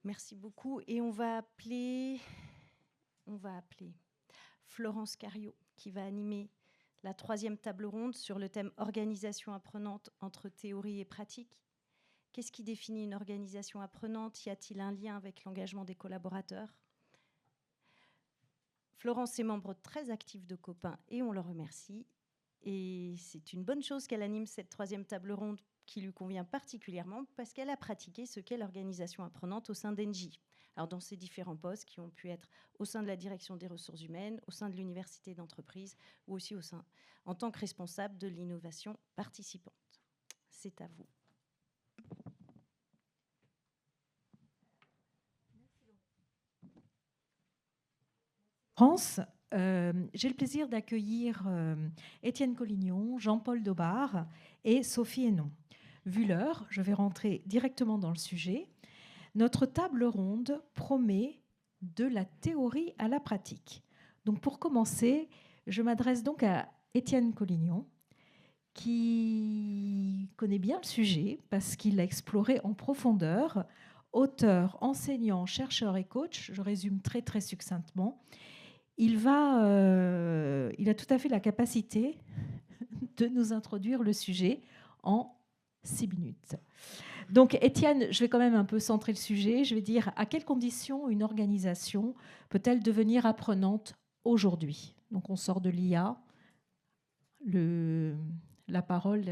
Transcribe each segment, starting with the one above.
Merci beaucoup. Et on va appeler Florence Cariot, qui va animer la 3e table ronde sur le thème organisation apprenante entre théorie et pratique. Qu'est-ce qui définit une organisation apprenante? Y a-t-il un lien avec l'engagement des collaborateurs? Florence est membre très active de Copain et on le remercie. Et c'est une bonne chose qu'elle anime cette 3e table ronde qui lui convient particulièrement parce qu'elle a pratiqué ce qu'est l'organisation apprenante au sein d'Engie. Alors dans ses différents postes qui ont pu être au sein de la direction des ressources humaines, au sein de l'université d'entreprise ou aussi en tant que responsable de l'innovation participante. C'est à vous. France, j'ai le plaisir d'accueillir Étienne Collignon, Jean-Paul Daubard et Sophie Hénon. Vu l'heure, je vais rentrer directement dans le sujet. Notre table ronde promet de la théorie à la pratique. Donc pour commencer, je m'adresse donc à Étienne Collignon, qui connaît bien le sujet parce qu'il l'a exploré en profondeur. Auteur, enseignant, chercheur et coach, je résume très très succinctement. Il a tout à fait la capacité de nous introduire le sujet en 6 minutes. Donc, Étienne, je vais quand même un peu centrer le sujet. Je vais dire à quelles conditions une organisation peut-elle devenir apprenante aujourd'hui? Donc, on sort de l'IA. La parole,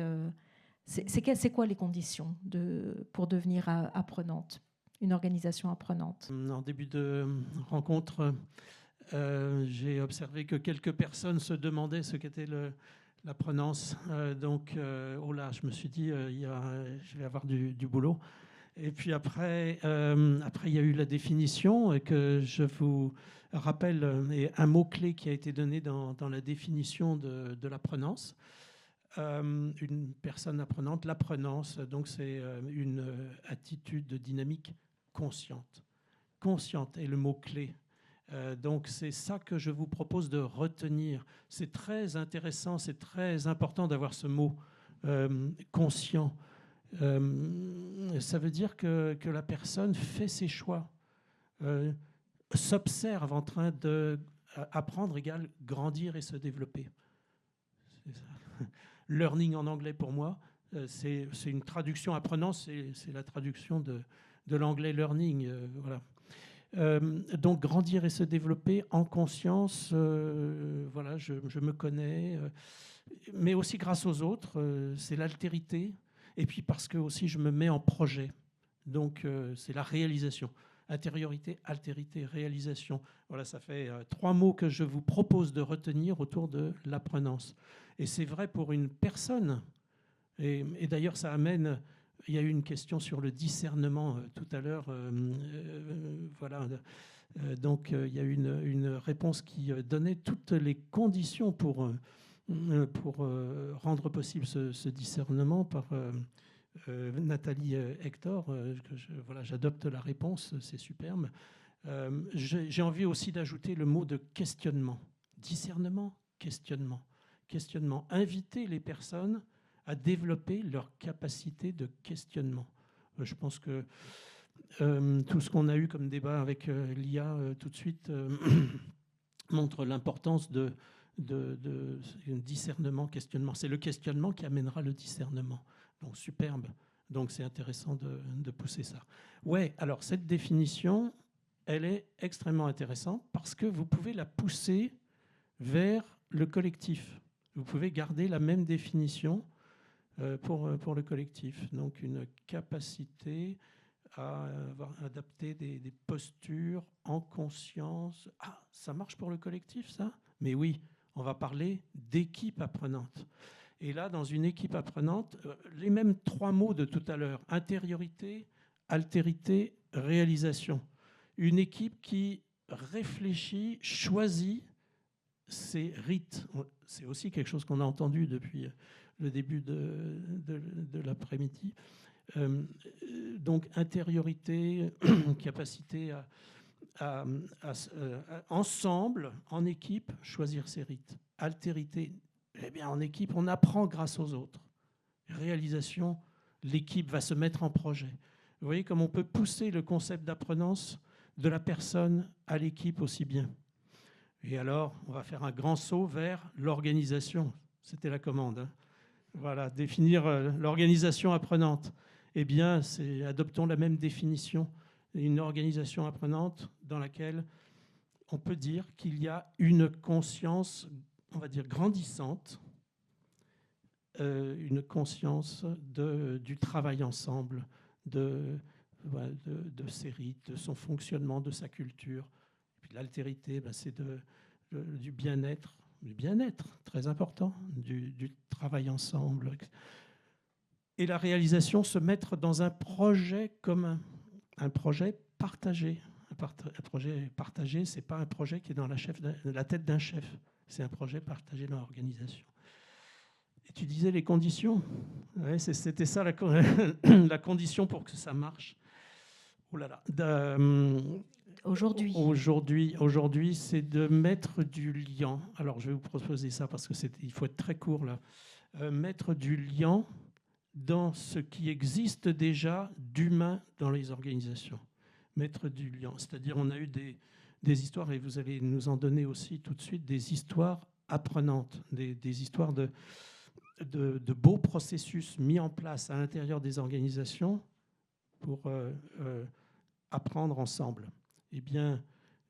c'est quoi les conditions pour devenir apprenante, une organisation apprenante? En début de rencontre, j'ai observé que quelques personnes se demandaient ce qu'était l'apprenance. Oh là, je me suis dit, je vais avoir du boulot. Et puis après, il y a eu la définition que je vous rappelle, et un mot-clé qui a été donné dans la définition de l'apprenance. Une personne apprenante, l'apprenance, donc c'est une attitude dynamique consciente. Consciente est le mot-clé. Donc c'est ça que je vous propose de retenir. C'est très intéressant, c'est très important d'avoir ce mot conscient. Ça veut dire que la personne fait ses choix, s'observe en train d'apprendre égale grandir et se développer. C'est ça. Learning en anglais pour moi, c'est une traduction. Apprenance, c'est la traduction de l'anglais learning. Voilà. Donc grandir et se développer en conscience, voilà, je me connais, mais aussi grâce aux autres, c'est l'altérité, et puis parce que aussi je me mets en projet, donc c'est la réalisation. Intériorité, altérité, réalisation. Voilà, ça fait 3 mots que je vous propose de retenir autour de l'apprenance. Et c'est vrai pour une personne, et d'ailleurs ça amène... Il y a eu une question sur le discernement tout à l'heure. Voilà. Donc, il y a eu une réponse qui donnait toutes les conditions pour rendre possible ce discernement par Nathalie Hector. Voilà, j'adopte la réponse, c'est superbe. J'ai envie aussi d'ajouter le mot de questionnement. Discernement, questionnement. Questionnement. Inviter les personnes à développer leur capacité de questionnement. Je pense que tout ce qu'on a eu comme débat avec l'IA tout de suite montre l'importance de discernement, questionnement. C'est le questionnement qui amènera le discernement. Donc superbe. Donc c'est intéressant de pousser ça. Ouais, alors cette définition, elle est extrêmement intéressante parce que vous pouvez la pousser vers le collectif. Vous pouvez garder la même définition pour le collectif. Donc une capacité à adapter des postures en conscience. Ah, ça marche pour le collectif, ça? Mais oui, on va parler d'équipe apprenante. Et là, dans une équipe apprenante, les mêmes 3 mots de tout à l'heure, intériorité, altérité, réalisation. Une équipe qui réfléchit, choisit ses rites. C'est aussi quelque chose qu'on a entendu depuis le début de l'après-midi. Donc intériorité, capacité à ensemble, en équipe, choisir ses rites. Altérité, eh bien en équipe, on apprend grâce aux autres. Réalisation, l'équipe va se mettre en projet, Vous voyez comme on peut pousser le concept d'apprenance de la personne à l'équipe aussi bien. Et alors, on va faire un grand saut vers l'organisation. C'était la commande. Hein. Voilà, définir l'organisation apprenante. Eh bien, adoptons la même définition. Une organisation apprenante dans laquelle on peut dire qu'il y a une conscience, on va dire, grandissante, une conscience du travail ensemble, de ses rites, de son fonctionnement, de sa culture. Et puis l'altérité, c'est du bien-être, très important, du travail ensemble. Et la réalisation, se mettre dans un projet commun, un projet partagé. Un projet partagé, ce n'est pas un projet qui est dans la tête d'un chef, c'est un projet partagé dans l'organisation. Et tu disais les conditions. Ouais, c'était ça la condition pour que ça marche. Oh là là. Aujourd'hui, c'est de mettre du lien. Alors, je vais vous proposer ça parce qu'il faut être très court là. Mettre du lien dans ce qui existe déjà d'humain dans les organisations. Mettre du lien. C'est-à-dire, on a eu des histoires, et vous allez nous en donner aussi tout de suite, des histoires apprenantes, des histoires de beaux processus mis en place à l'intérieur des organisations pour apprendre ensemble. Eh bien,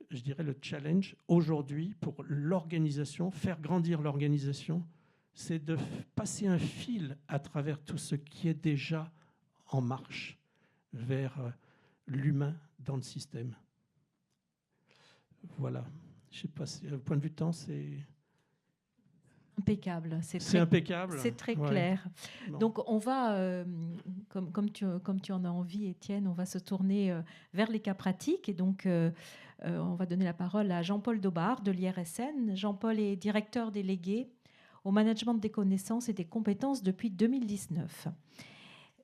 je dirais le challenge aujourd'hui pour l'organisation, faire grandir l'organisation, c'est de passer un fil à travers tout ce qui est déjà en marche vers l'humain dans le système. Voilà. Je ne sais pas si, au point de vue temps, c'est... Impeccable. C'est impeccable. C'est très ouais. clair. Bon. Donc, on va, comme tu en as envie, Étienne, on va se tourner vers les cas pratiques. Et donc, on va donner la parole à Jean-Paul Daubard de l'IRSN. Jean-Paul est directeur délégué au management des connaissances et des compétences depuis 2019.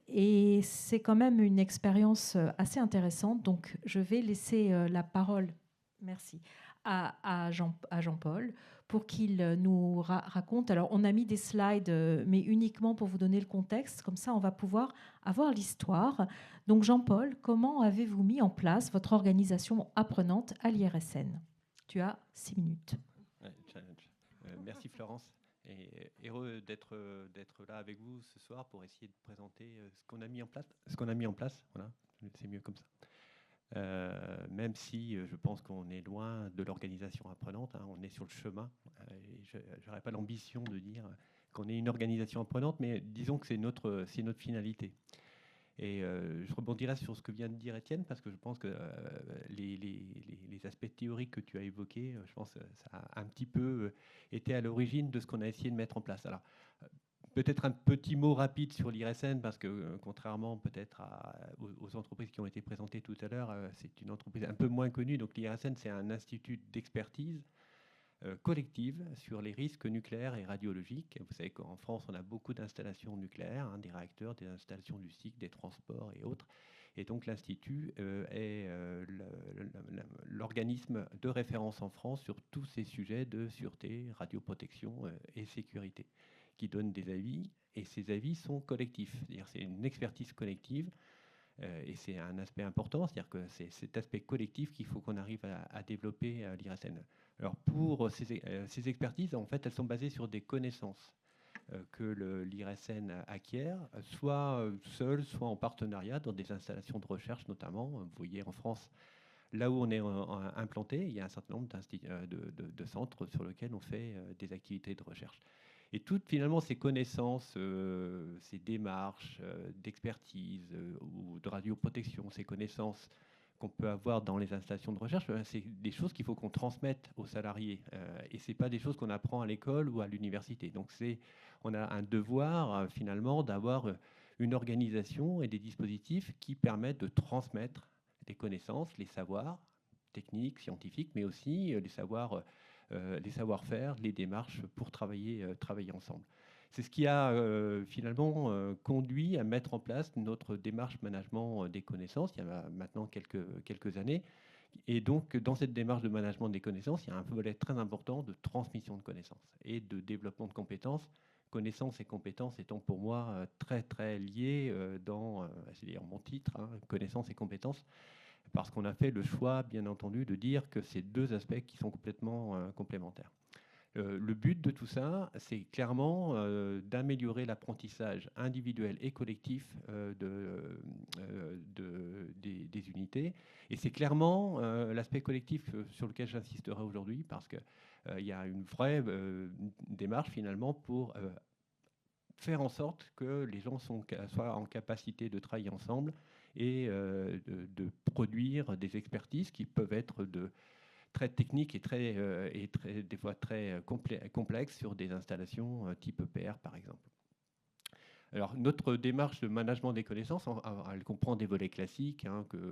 Et c'est quand même une expérience assez intéressante. Donc, je vais laisser la parole, merci, à Jean-Paul pour qu'il nous raconte. Alors, on a mis des slides, mais uniquement pour vous donner le contexte. Comme ça, on va pouvoir avoir l'histoire. Donc, Jean-Paul, comment avez-vous mis en place votre organisation apprenante à l'IRSN ? Tu as 6 minutes. Ouais, challenge. Merci Florence. Et heureux d'être là avec vous ce soir pour essayer de présenter ce qu'on a mis en place. Voilà, c'est mieux comme ça. Même si je pense qu'on est loin de l'organisation apprenante, hein, on est sur le chemin. Je n'aurais pas l'ambition de dire qu'on est une organisation apprenante, mais disons que c'est notre finalité. Et je rebondirai sur ce que vient de dire Étienne, parce que je pense que les aspects théoriques que tu as évoqués, je pense que ça a un petit peu été à l'origine de ce qu'on a essayé de mettre en place. Alors, peut-être un petit mot rapide sur l'IRSN, parce que contrairement peut-être aux entreprises qui ont été présentées tout à l'heure, c'est une entreprise un peu moins connue. Donc l'IRSN, c'est un institut d'expertise collective sur les risques nucléaires et radiologiques. Vous savez qu'en France, on a beaucoup d'installations nucléaires, hein, des réacteurs, des installations du cycle, des transports et autres. Et donc l'Institut est l'organisme de référence en France sur tous ces sujets de sûreté, radioprotection et sécurité, qui donne des avis, et ces avis sont collectifs. C'est-à-dire c'est une expertise collective, et c'est un aspect important, c'est-à-dire que c'est cet aspect collectif qu'il faut qu'on arrive à développer à l'IRSN. Alors pour ces expertises, en fait, elles sont basées sur des connaissances que l'IRSN acquiert, soit seul, soit en partenariat dans des installations de recherche notamment. Vous voyez en France, là où on est implanté, il y a un certain nombre de centres sur lesquels on fait des activités de recherche. Et toutes finalement ces connaissances, ces démarches d'expertise ou de radioprotection, ces connaissances qu'on peut avoir dans les installations de recherche, c'est des choses qu'il faut qu'on transmette aux salariés. Et ce n'est pas des choses qu'on apprend à l'école ou à l'université. Donc on a un devoir finalement d'avoir une organisation et des dispositifs qui permettent de transmettre les connaissances, les savoirs techniques, scientifiques, mais aussi les savoir-faire, les démarches pour travailler ensemble. C'est ce qui a finalement conduit à mettre en place notre démarche management des connaissances il y a maintenant quelques années. Et donc, dans cette démarche de management des connaissances, il y a un volet très important de transmission de connaissances et de développement de compétences connaissances et compétences étant pour moi très très liées dans, c'est d'ailleurs mon titre, hein, connaissances et compétences, parce qu'on a fait le choix, bien entendu, de dire que c'est deux aspects qui sont complètement complémentaires. Le but de tout ça, c'est clairement d'améliorer l'apprentissage individuel et collectif des unités. Et c'est clairement l'aspect collectif sur lequel j'insisterai aujourd'hui, parce qu'il y a une vraie démarche finalement pour faire en sorte que les gens soient en capacité de travailler ensemble et de produire des expertises qui peuvent être très techniques et des fois très complexes sur des installations type EPR, par exemple. Alors, notre démarche de management des connaissances, elle comprend des volets classiques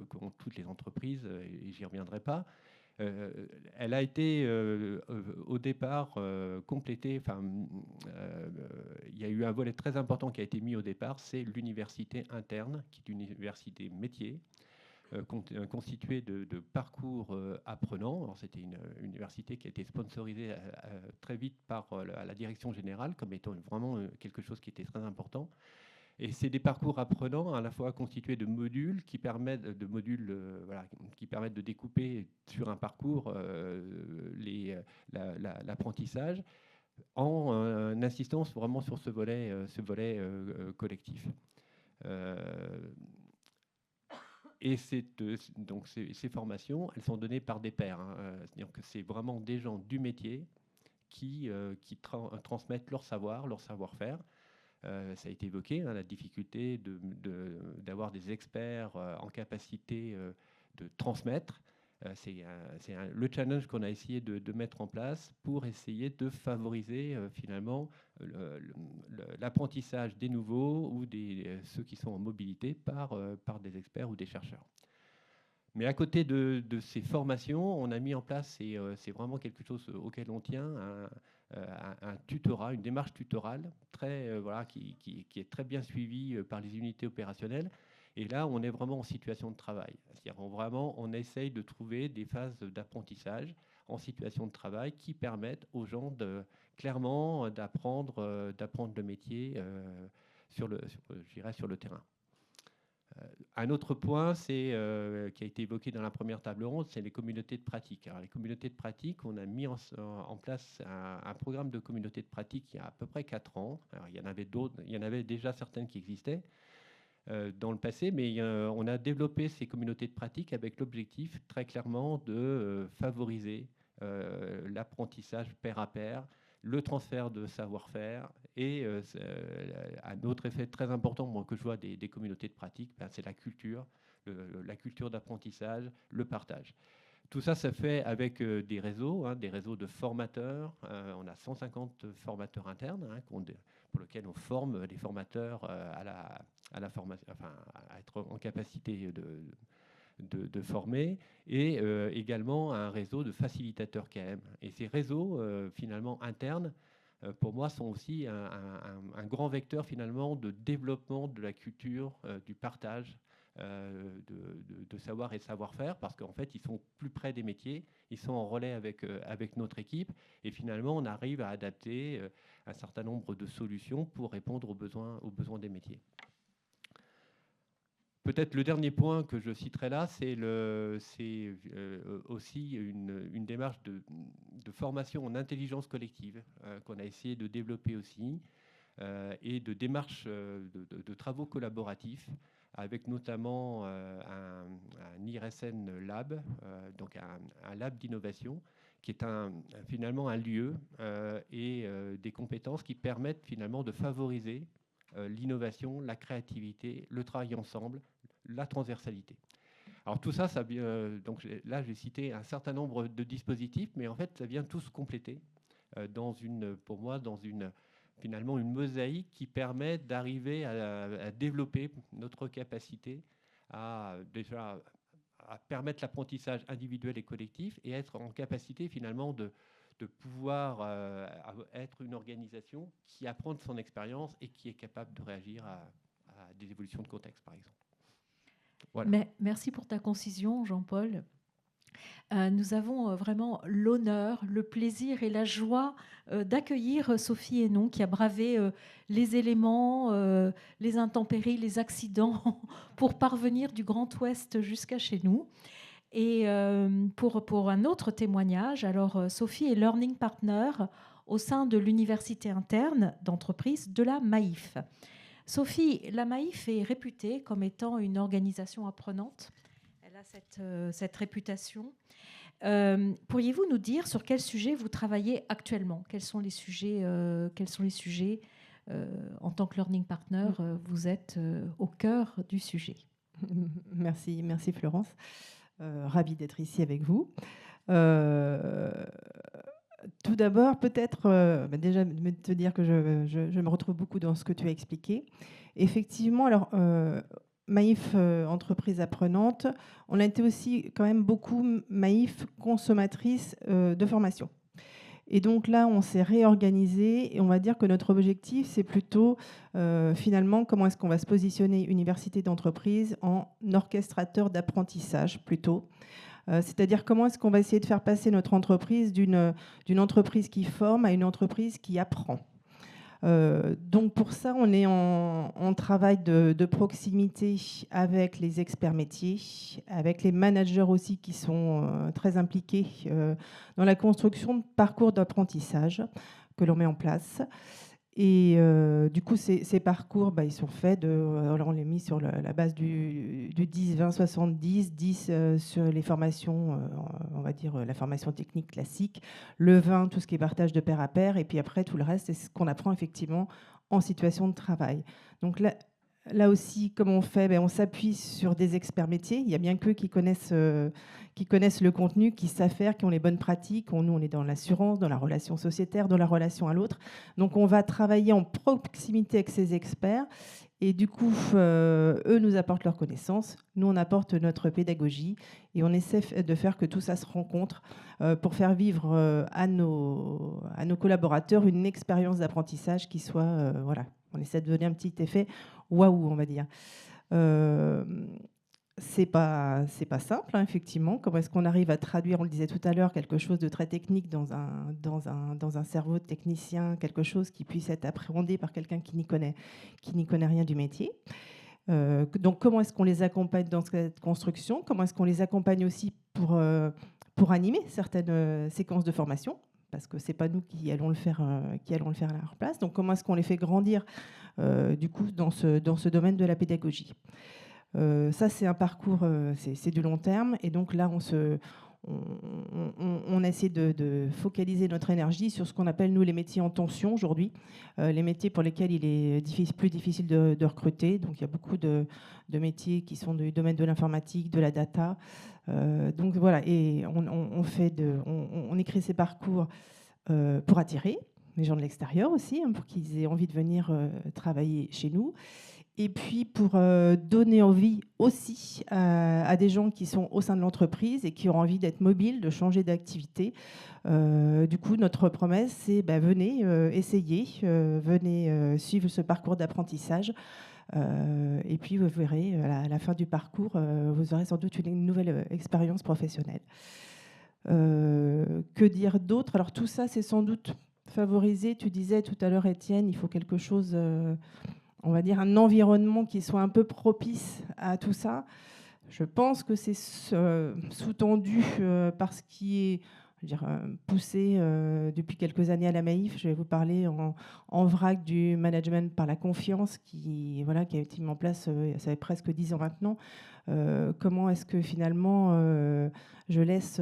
qu'ont toutes les entreprises, et j'y reviendrai pas. Elle a été au départ complétée. Il y a eu un volet très important qui a été mis au départ, c'est l'université interne, qui est une université métier, constituée de parcours apprenants. Alors, c'était une université qui a été sponsorisée très vite par la direction générale comme étant vraiment quelque chose qui était très important. Et c'est des parcours apprenants à la fois constitués de modules qui permettent de découper sur un parcours l'apprentissage en insistant vraiment sur ce volet collectif. Et donc ces formations, elles sont données par des pairs. C'est-à-dire que c'est vraiment des gens du métier qui transmettent leur savoir, leur savoir-faire. Ça a été évoqué, la difficulté d'avoir des experts en capacité de transmettre. C'est le challenge qu'on a essayé de mettre en place pour essayer de favoriser finalement l'apprentissage des nouveaux ou ceux qui sont en mobilité par des experts ou des chercheurs. Mais à côté de ces formations, on a mis en place, et c'est vraiment quelque chose auquel on tient, un tutorat, une démarche tutorale qui est très bien suivie par les unités opérationnelles. Et là, on est vraiment en situation de travail. C'est-à-dire on essaye de trouver des phases d'apprentissage en situation de travail qui permettent aux gens clairement d'apprendre le métier sur le terrain. Un autre point qui a été évoqué dans la première table ronde, c'est les communautés de pratique. Alors, les communautés de pratique, on a mis en place un programme de communautés de pratique il y a à peu près 4 ans. Alors, il y en avait déjà certaines qui existaient dans le passé, mais on a développé ces communautés de pratique avec l'objectif très clairement de favoriser l'apprentissage pair à pair, le transfert de savoir-faire et un autre effet très important que je vois des communautés de pratique, c'est la culture d'apprentissage, le partage. Tout ça, ça fait avec des réseaux de formateurs. On a 150 formateurs internes pour lesquels on forme les formateurs à être en capacité de former, et également un réseau de facilitateurs KM. Et ces réseaux, finalement, internes, pour moi, sont aussi un grand vecteur, finalement, de développement de la culture, du partage, de savoir et savoir-faire, parce qu'en fait, ils sont plus près des métiers, ils sont en relais avec notre équipe, et finalement, on arrive à adapter un certain nombre de solutions pour répondre aux besoins des métiers. Peut-être le dernier point que je citerai là, c'est aussi une démarche de formation en intelligence collective qu'on a essayé de développer aussi, et de démarche de travaux collaboratifs, avec notamment un IRSN Lab, donc un lab d'innovation, qui est finalement un lieu et des compétences qui permettent finalement de favoriser l'innovation, la créativité, le travail ensemble, la transversalité. Alors tout ça, donc là j'ai cité un certain nombre de dispositifs, mais en fait ça vient tous compléter pour moi, finalement une mosaïque qui permet d'arriver à développer notre capacité à permettre l'apprentissage individuel et collectif, et être en capacité finalement de pouvoir être une organisation qui apprend de son expérience et qui est capable de réagir à des évolutions de contexte, par exemple. Voilà. Merci pour ta concision, Jean-Paul. Nous avons vraiment l'honneur, le plaisir et la joie d'accueillir Sophie Hénon, qui a bravé les éléments, les intempéries, les accidents pour parvenir du Grand Ouest jusqu'à chez nous. Et pour un autre témoignage, alors Sophie est Learning Partner au sein de l'université interne d'entreprise de la Maïf. Sophie, la Maïf est réputée comme étant une organisation apprenante. Elle a cette réputation. Pourriez-vous nous dire sur quel sujet vous travaillez actuellement ? Quels sont les sujets en tant que Learning Partner, vous êtes au cœur du sujet. Merci Florence. Ravie d'être ici avec vous. Tout d'abord, peut-être déjà te dire que je me retrouve beaucoup dans ce que tu as expliqué. Effectivement, alors Maïf, entreprise apprenante, on a été aussi quand même beaucoup Maïf consommatrice de formation. Et donc là, on s'est réorganisé et on va dire que notre objectif, c'est plutôt finalement comment est-ce qu'on va se positionner université d'entreprise en orchestrateur d'apprentissage plutôt. C'est-à-dire comment est-ce qu'on va essayer de faire passer notre entreprise d'une entreprise qui forme à une entreprise qui apprend. Donc pour ça, on est en travail de proximité avec les experts métiers, avec les managers aussi qui sont très impliqués dans la construction de parcours d'apprentissage que l'on met en place. Et du coup, ces parcours, ils sont faits alors on les mis sur la base du 10, 20, 70, 10 sur les formations, on va dire la formation technique classique, le 20, tout ce qui est partage de pair à pair, et puis après, tout le reste, c'est ce qu'on apprend effectivement en situation de travail. Donc là aussi, comme on fait, on s'appuie sur des experts métiers. Il y a bien qu'eux qui connaissent le contenu, qui savent faire, qui ont les bonnes pratiques. Nous, on est dans l'assurance, dans la relation sociétaire, dans la relation à l'autre. Donc, on va travailler en proximité avec ces experts. Et du coup, eux nous apportent leurs connaissances. Nous, on apporte notre pédagogie. Et on essaie de faire que tout ça se rencontre pour faire vivre à nos collaborateurs une expérience d'apprentissage qui soit... voilà. On essaie de donner un petit effet waouh, on va dire. C'est pas simple, hein, effectivement. Comment est-ce qu'on arrive à traduire, on le disait tout à l'heure, quelque chose de très technique dans un cerveau de technicien, quelque chose qui puisse être appréhendé par quelqu'un qui n'y connaît rien du métier. Donc, comment est-ce qu'on les accompagne dans cette construction ? Comment est-ce qu'on les accompagne aussi pour animer certaines séquences de formation ? Parce que ce n'est pas nous qui allons le faire à leur place. Donc, comment est-ce qu'on les fait grandir du coup, dans ce domaine de la pédagogie ? Ça, c'est un parcours, c'est du long terme. Et donc là, on essaie de focaliser notre énergie sur ce qu'on appelle, nous, les métiers en tension aujourd'hui, les métiers pour lesquels il est plus difficile de recruter. Donc, il y a beaucoup de métiers qui sont du domaine de l'informatique, de la data. Donc, voilà, et on écrit ces parcours pour attirer les gens de l'extérieur aussi, pour qu'ils aient envie de venir travailler chez nous. Et puis pour donner envie aussi à des gens qui sont au sein de l'entreprise et qui ont envie d'être mobiles, de changer d'activité. Du coup, notre promesse, c'est venez essayer, venez suivre ce parcours d'apprentissage. Et puis vous verrez, à la fin du parcours, vous aurez sans doute une nouvelle expérience professionnelle. Que dire d'autre ? Alors tout ça, c'est sans doute favorisé. Tu disais tout à l'heure, Étienne, il faut quelque chose... on va dire un environnement qui soit un peu propice à tout ça. Je pense que c'est sous-tendu par ce qui est poussé depuis quelques années à la Maïf. Je vais vous parler en vrac du management par la confiance qui a été mis en place, ça fait presque 10 ans maintenant. Comment est-ce que finalement je laisse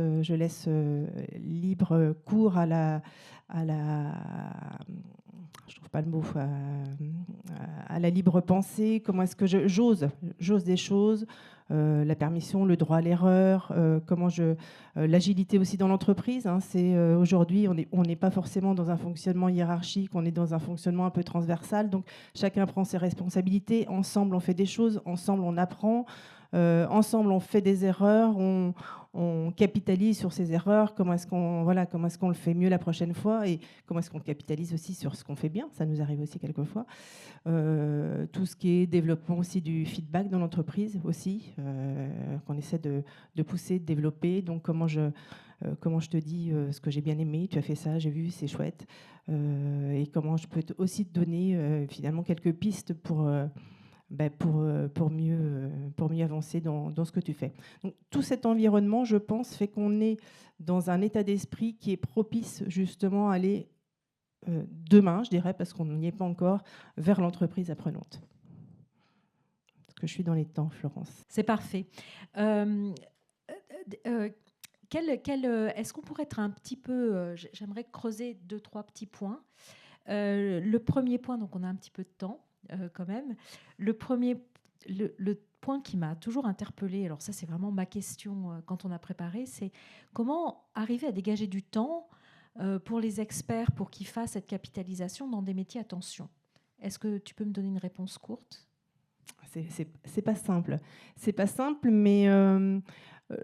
libre cours à la je trouve pas le mot, à la libre pensée. Comment est-ce que j'ose des choses, la permission, le droit à l'erreur, l'agilité aussi dans l'entreprise. Hein, c'est aujourd'hui, on n'est pas forcément dans un fonctionnement hiérarchique, on est dans un fonctionnement un peu transversal. Donc chacun prend ses responsabilités. Ensemble, on fait des choses. Ensemble, on apprend. Ensemble, on fait des erreurs, on capitalise sur ces erreurs, comment est-ce qu'on le fait mieux la prochaine fois et comment est-ce qu'on capitalise aussi sur ce qu'on fait bien, ça nous arrive aussi quelquefois. Tout ce qui est développement aussi du feedback dans l'entreprise aussi, qu'on essaie de pousser, de développer. Donc comment je te dis ce que j'ai bien aimé, tu as fait ça, j'ai vu, c'est chouette. Et comment je peux aussi te donner finalement quelques pistes pour mieux avancer dans ce que tu fais. Donc, tout cet environnement, je pense, fait qu'on est dans un état d'esprit qui est propice justement à aller demain, je dirais, parce qu'on n'y est pas encore, vers l'entreprise apprenante. Parce que je suis dans les temps, Florence. C'est parfait. Est-ce qu'on pourrait être un petit peu... j'aimerais creuser 2-3 petits points. Le premier point, donc on a un petit peu de temps quand même. Le point qui m'a toujours interpellée, alors ça c'est vraiment ma question quand on a préparé, c'est comment arriver à dégager du temps pour les experts pour qu'ils fassent cette capitalisation dans des métiers à tension. Est-ce que tu peux me donner une réponse courte ? C'est pas simple. C'est pas simple, mais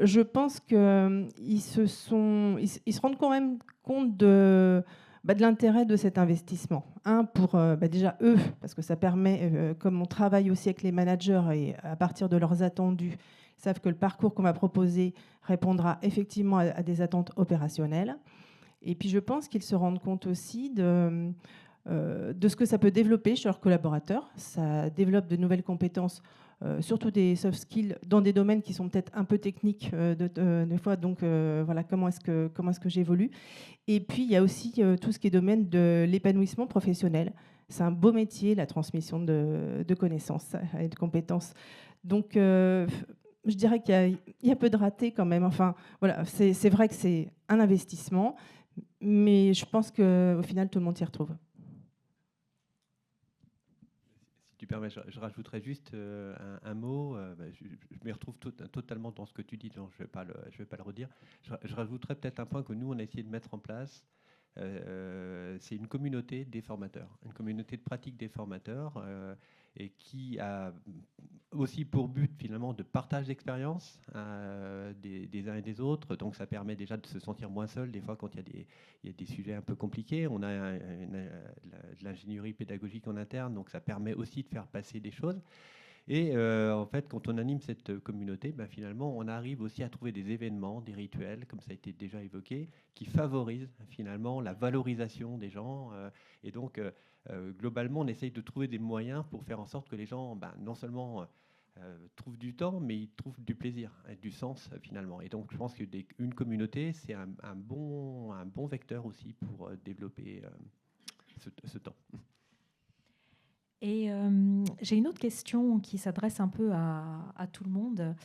je pense qu'ils se rendent quand même compte de l'intérêt de cet investissement. Pour déjà eux, parce que ça permet, comme on travaille aussi avec les managers et à partir de leurs attendus, ils savent que le parcours qu'on va proposer répondra effectivement à des attentes opérationnelles. Et puis je pense qu'ils se rendent compte aussi de ce que ça peut développer chez leurs collaborateurs. Ça développe de nouvelles compétences, surtout des soft skills, dans des domaines qui sont peut-être un peu techniques des fois. Donc voilà, comment est-ce que j'évolue. Et puis il y a aussi tout ce qui est domaine de l'épanouissement professionnel. C'est un beau métier, la transmission de connaissances et de compétences. Donc je dirais qu'il y a peu de ratés quand même. Enfin voilà, c'est vrai que c'est un investissement, mais je pense qu'au final tout le monde s'y retrouve. Tu permets, je rajouterais juste un mot. Je me retrouve totalement dans ce que tu dis, donc je vais pas le redire. Je rajouterais peut-être un point que nous, on a essayé de mettre en place. C'est une communauté des formateurs, une communauté de pratique des formateurs, et qui a aussi pour but finalement de partage d'expérience des uns et des autres. Donc ça permet déjà de se sentir moins seul des fois quand il y a des sujets un peu compliqués. On a de l'ingénierie pédagogique en interne, donc ça permet aussi de faire passer des choses. Et en fait, quand on anime cette communauté, finalement, on arrive aussi à trouver des événements, des rituels, comme ça a été déjà évoqué, qui favorisent finalement la valorisation des gens. Et donc, globalement, on essaye de trouver des moyens pour faire en sorte que les gens, non seulement trouvent du temps, mais ils trouvent du plaisir et du sens finalement. Et donc, je pense qu'une communauté, c'est un bon vecteur aussi pour développer ce temps. Et j'ai une autre question qui s'adresse un peu à tout le monde.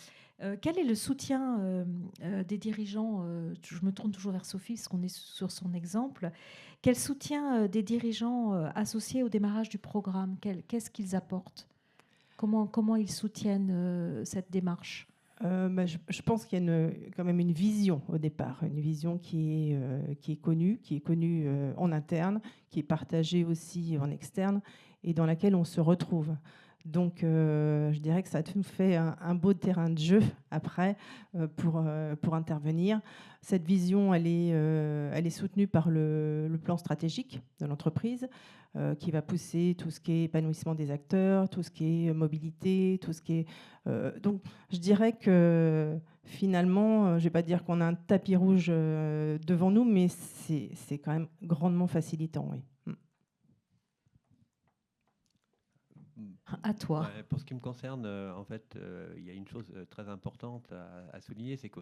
Quel est le soutien des dirigeants je me tourne toujours vers Sophie, parce qu'on est sur son exemple. Quel soutien des dirigeants associés au démarrage du programme ? Qu'est-ce qu'ils apportent ? Comment ils soutiennent cette démarche ? Je pense qu'il y a quand même une vision au départ, une vision qui est connue en interne, qui est partagée aussi en externe et dans laquelle on se retrouve. Donc, je dirais que ça nous fait un beau terrain de jeu après pour intervenir. Cette vision, elle est soutenue par le plan stratégique de l'entreprise qui va pousser tout ce qui est épanouissement des acteurs, tout ce qui est mobilité, tout ce qui est... donc, je dirais que finalement, je ne vais pas dire qu'on a un tapis rouge devant nous, mais c'est quand même grandement facilitant, oui. À toi. Ouais, pour ce qui me concerne, en fait, il y a une chose très importante à souligner, c'est que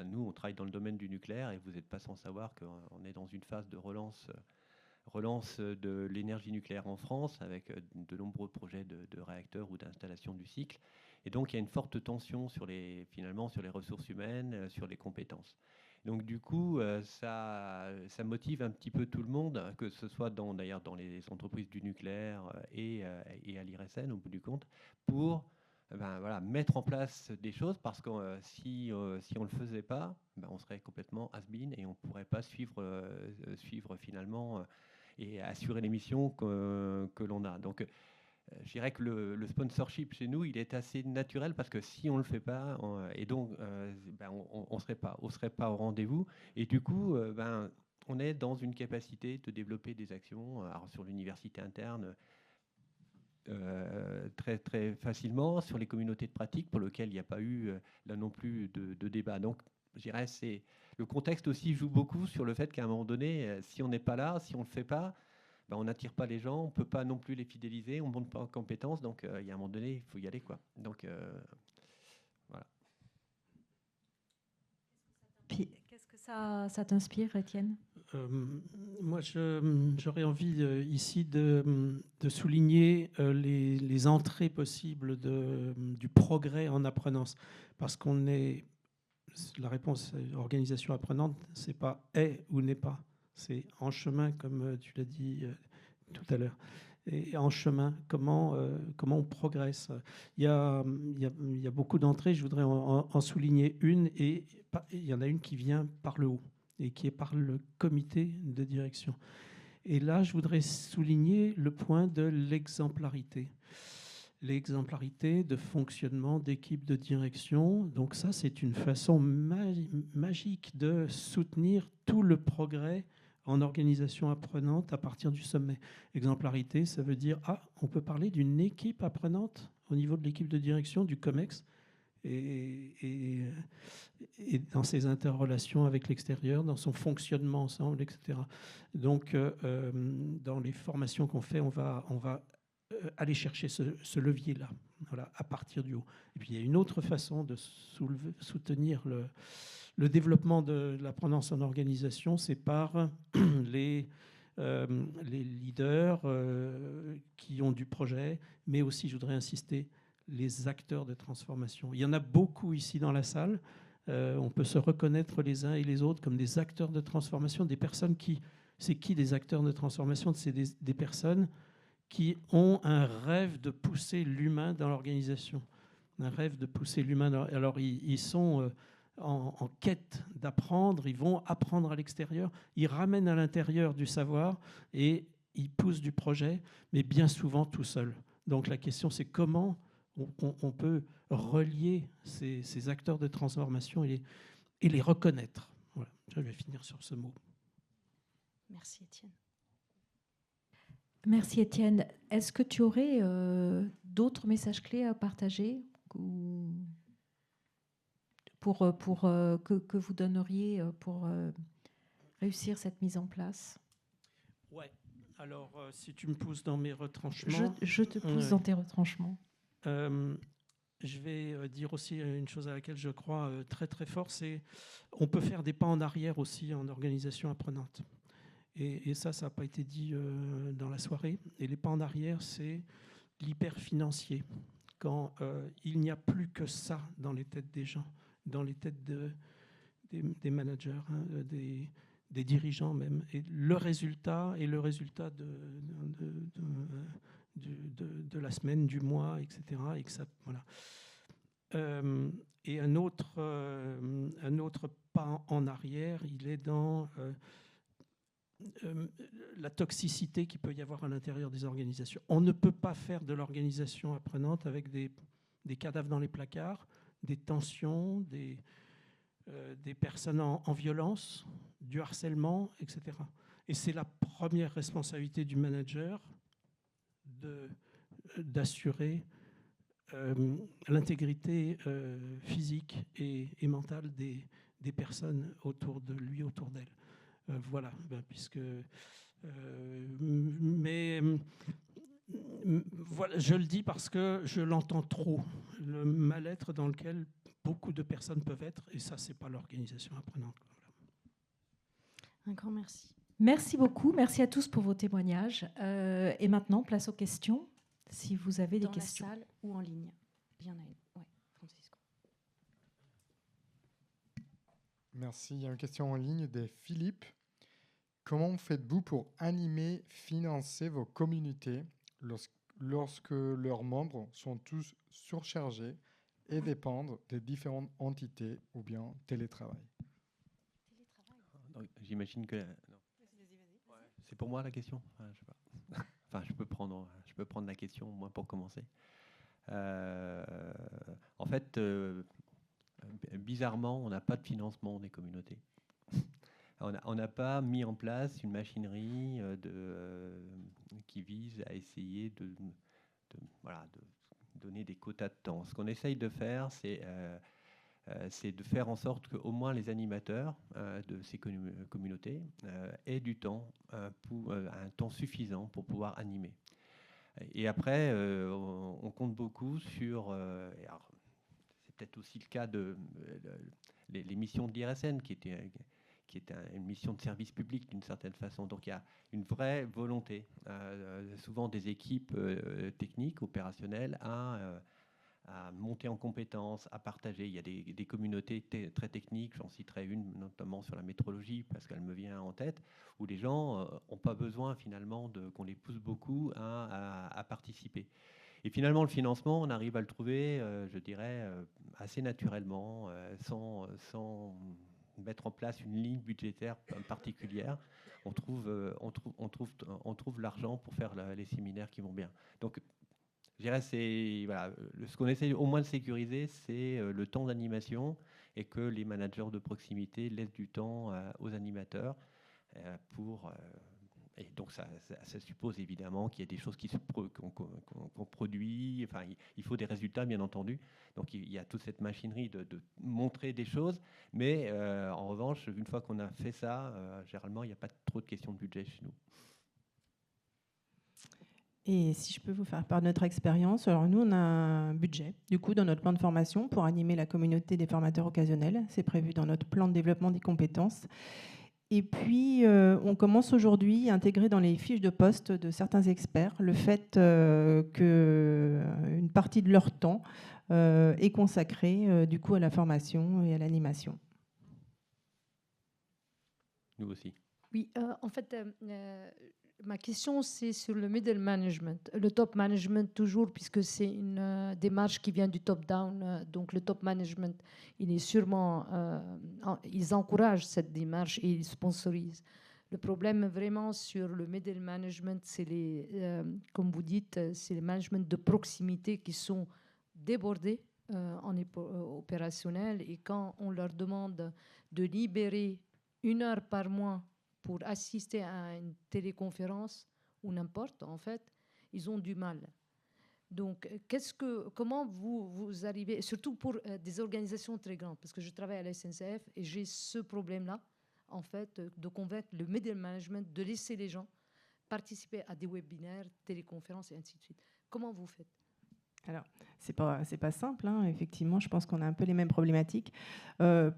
nous, on travaille dans le domaine du nucléaire et vous n'êtes pas sans savoir qu'on est dans une phase de relance de l'énergie nucléaire en France avec de nombreux projets de réacteurs ou d'installation du cycle. Et donc, il y a une forte tension sur les ressources humaines, sur les compétences. Donc du coup, ça motive un petit peu tout le monde, que ce soit d'ailleurs dans les entreprises du nucléaire et à l'IRSN au bout du compte, pour mettre en place des choses, parce que si on ne le faisait pas, on serait complètement has-been et on ne pourrait pas suivre finalement et assurer les missions que l'on a. Donc je dirais que le sponsorship chez nous, il est assez naturel parce que si on ne le fait pas, on ne serait pas au rendez-vous. Et du coup, on est dans une capacité de développer des actions sur l'université interne très, très facilement, sur les communautés de pratique pour lesquelles il n'y a pas eu là non plus de débat. Donc, je dirais le contexte aussi joue beaucoup sur le fait qu'à un moment donné, si on n'est pas là, si on ne le fait pas, on n'attire pas les gens, on ne peut pas non plus les fidéliser, on ne monte pas en compétences, donc il y a un moment donné, il faut y aller, quoi. Donc, voilà. Qu'est-ce que ça t'inspire, Étienne ? Moi, j'aurais envie ici de souligner les entrées possibles du progrès en apprenance, parce qu'on est... La réponse organisation apprenante, c'est pas est ou n'est pas, c'est en chemin, comme tu l'as dit tout à l'heure. Et en chemin, comment on progresse. Il y a beaucoup d'entrées, je voudrais en souligner une, et il y en a une qui vient par le haut, et qui est par le comité de direction. Et là, je voudrais souligner le point de l'exemplarité. L'exemplarité de fonctionnement d'équipe de direction. Donc ça, c'est une façon magique de soutenir tout le progrès en organisation apprenante à partir du sommet. Exemplarité, ça veut dire, on peut parler d'une équipe apprenante au niveau de l'équipe de direction, du COMEX, et dans ses interrelations avec l'extérieur, dans son fonctionnement ensemble, etc. Donc, dans les formations qu'on fait, on va aller chercher ce levier-là, voilà, à partir du haut. Et puis il y a une autre façon de soutenir le développement de l'apprenance en organisation, c'est par les leaders qui ont du projet, mais aussi, je voudrais insister, les acteurs de transformation. Il y en a beaucoup ici dans la salle. On peut se reconnaître les uns et les autres comme des acteurs de transformation, des personnes qui... C'est qui des acteurs de transformation ? C'est des personnes qui ont un rêve de pousser l'humain dans l'organisation, un rêve de pousser l'humain. Alors, ils sont en quête d'apprendre, ils vont apprendre à l'extérieur, ils ramènent à l'intérieur du savoir et ils poussent du projet, mais bien souvent tout seuls. Donc, la question, c'est comment on peut relier ces acteurs de transformation et les reconnaître. Voilà, je vais finir sur ce mot. Merci, Étienne. Merci Étienne. Est-ce que tu aurais d'autres messages clés à partager que vous donneriez pour réussir cette mise en place ? Ouais. Alors, si tu me pousses dans mes retranchements... Je te pousse dans tes retranchements. Je vais dire aussi une chose à laquelle je crois très très fort, c'est on peut faire des pas en arrière aussi en organisation apprenante. Et ça n'a pas été dit dans la soirée. Et les pas en arrière, c'est l'hyper-financier. Quand il n'y a plus que ça dans les têtes des gens, dans les têtes des managers, des dirigeants même. Et le résultat est le résultat de la semaine, du mois, etc. Et que ça, voilà. Et un autre pas en arrière, il est dans... la toxicité qu'il peut y avoir à l'intérieur des organisations. On ne peut pas faire de l'organisation apprenante avec des cadavres dans les placards, des tensions, des personnes en violence, du harcèlement, etc. Et c'est la première responsabilité du manager d'assurer l'intégrité physique et mentale des personnes autour de lui, autour d'elle. Voilà, puisque... mais voilà, je le dis parce que je l'entends trop, le mal-être dans lequel beaucoup de personnes peuvent être, et ça, c'est pas l'organisation apprenante. Voilà. Un grand merci. Merci beaucoup, merci à tous pour vos témoignages. Et maintenant, place aux questions, si vous avez des questions. Dans la salle ou en ligne. Il y en a une. Ouais, Francisco. Merci. Il y a une question en ligne de Philippe. Comment faites-vous pour animer, financer vos communautés lorsque leurs membres sont tous surchargés et dépendent des différentes entités ou bien télétravail ? Donc, j'imagine que... Non. C'est pour moi la question ? Je sais pas. enfin, je peux prendre la question, moi, pour commencer. En fait, bizarrement, on n'a pas de financement des communautés. On n'a pas mis en place une machinerie qui vise à essayer de donner des quotas de temps. Ce qu'on essaye de faire, c'est de faire en sorte qu'au moins les animateurs de ces communautés aient du temps, un temps suffisant pour pouvoir animer. Et après, on compte beaucoup sur... alors, c'est peut-être aussi le cas de les missions de l'IRSN, qui est une mission de service public d'une certaine façon. Donc il y a une vraie volonté, souvent des équipes techniques, opérationnelles, à monter en compétences, à partager. Il y a des communautés très techniques, j'en citerai une notamment sur la métrologie, parce qu'elle me vient en tête, où les gens n'ont pas besoin finalement qu'on les pousse beaucoup à participer. Et finalement, le financement, on arrive à le trouver, je dirais, assez naturellement, sans mettre en place une ligne budgétaire particulière. On trouve l'argent pour faire les séminaires qui vont bien. Donc, je dirais, ce qu'on essaie au moins de sécuriser, c'est le temps d'animation et que les managers de proximité laissent du temps aux animateurs et donc ça suppose évidemment qu'il y a des choses qu'on produit. Enfin, il faut des résultats, bien entendu. Donc il y a toute cette machinerie de montrer des choses. Mais en revanche, une fois qu'on a fait ça, généralement, il n'y a pas trop de questions de budget chez nous. Et si je peux vous faire part de notre expérience, alors nous, on a un budget, du coup, dans notre plan de formation pour animer la communauté des formateurs occasionnels. C'est prévu dans notre plan de développement des compétences. Et puis, on commence aujourd'hui à intégrer dans les fiches de poste de certains experts le fait qu'une partie de leur temps est consacrée, du coup, à la formation et à l'animation. Nous aussi. Oui, en fait, ma question, c'est sur le middle management. Le top management, toujours, puisque c'est une démarche qui vient du top-down. Donc, le top management, il est sûrement... ils encouragent cette démarche et ils sponsorisent. Le problème, vraiment, sur le middle management, c'est comme vous dites, c'est les managements de proximité qui sont débordés en opérationnel. Et quand on leur demande de libérer 1 heure par mois pour assister à une téléconférence ou n'importe, en fait, ils ont du mal. Donc, comment vous arrivez, surtout pour des organisations très grandes, parce que je travaille à la SNCF et j'ai ce problème-là, en fait, de convaincre le middle management de laisser les gens participer à des webinaires, téléconférences et ainsi de suite. Comment vous faites ? Alors, c'est pas simple, hein. Effectivement, je pense qu'on a un peu les mêmes problématiques.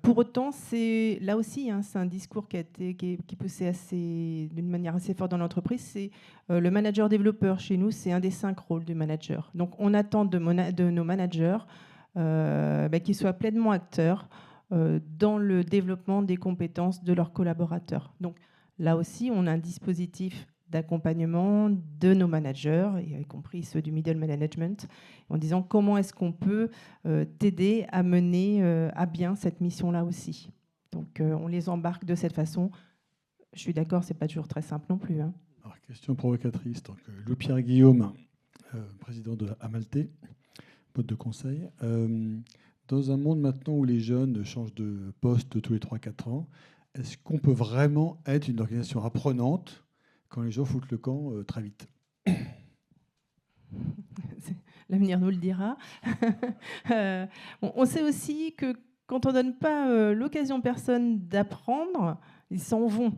Pour autant, là aussi, hein, c'est un discours qui est poussé d'une manière assez forte dans l'entreprise. C'est le manager développeur chez nous, c'est un des 5 rôles du manager. Donc, on attend de nos managers qu'ils soient pleinement acteurs dans le développement des compétences de leurs collaborateurs. Donc, là aussi, on a un dispositif d'accompagnement de nos managers, y compris ceux du middle management, en disant comment est-ce qu'on peut t'aider à mener à bien cette mission-là aussi. Donc, on les embarque de cette façon. Je suis d'accord, c'est pas toujours très simple non plus. Hein. Alors, question provocatrice. Donc, Louis-Pierre Guillaume, président de Amalté, boîte de conseil. Dans un monde maintenant où les jeunes changent de poste tous les 3-4 ans, est-ce qu'on peut vraiment être une organisation apprenante quand les gens foutent le camp très vite? L'avenir nous le dira. On sait aussi que quand on ne donne pas l'occasion aux personnes d'apprendre, ils s'en vont.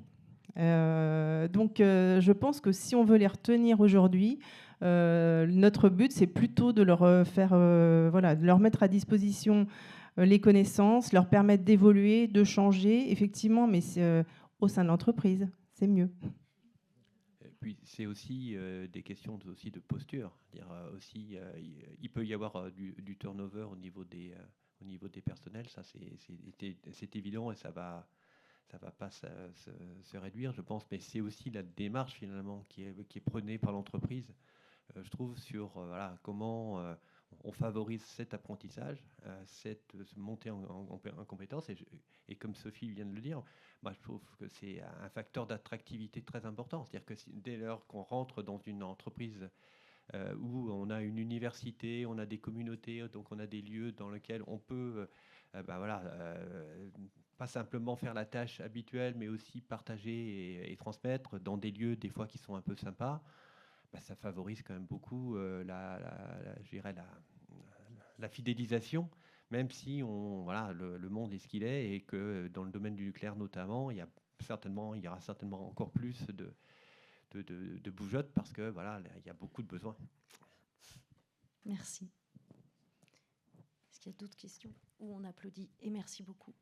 Donc, je pense que si on veut les retenir aujourd'hui, notre but, c'est plutôt de leur de leur mettre à disposition les connaissances, leur permettre d'évoluer, de changer, effectivement, mais au sein de l'entreprise, c'est mieux. Puis c'est aussi des questions aussi de posture. Il peut y avoir du turnover au niveau des personnels, ça c'est évident et ça va pas se réduire, je pense. Mais c'est aussi la démarche finalement qui est prônée par l'entreprise, je trouve, sur comment on favorise cet apprentissage, cette montée en compétences. Et comme Sophie vient de le dire, moi, je trouve que c'est un facteur d'attractivité très important. C'est-à-dire que dès lors qu'on rentre dans une entreprise où on a une université, on a des communautés, donc on a des lieux dans lesquels on peut pas simplement faire la tâche habituelle, mais aussi partager et transmettre dans des lieux des fois qui sont un peu sympas, ça favorise quand même beaucoup je dirais la fidélisation, même si le monde est ce qu'il est et que dans le domaine du nucléaire notamment, il y aura certainement encore plus de bougeotte parce que il y a beaucoup de besoins. Merci. Est-ce qu'il y a d'autres questions? Ou on applaudit et merci beaucoup.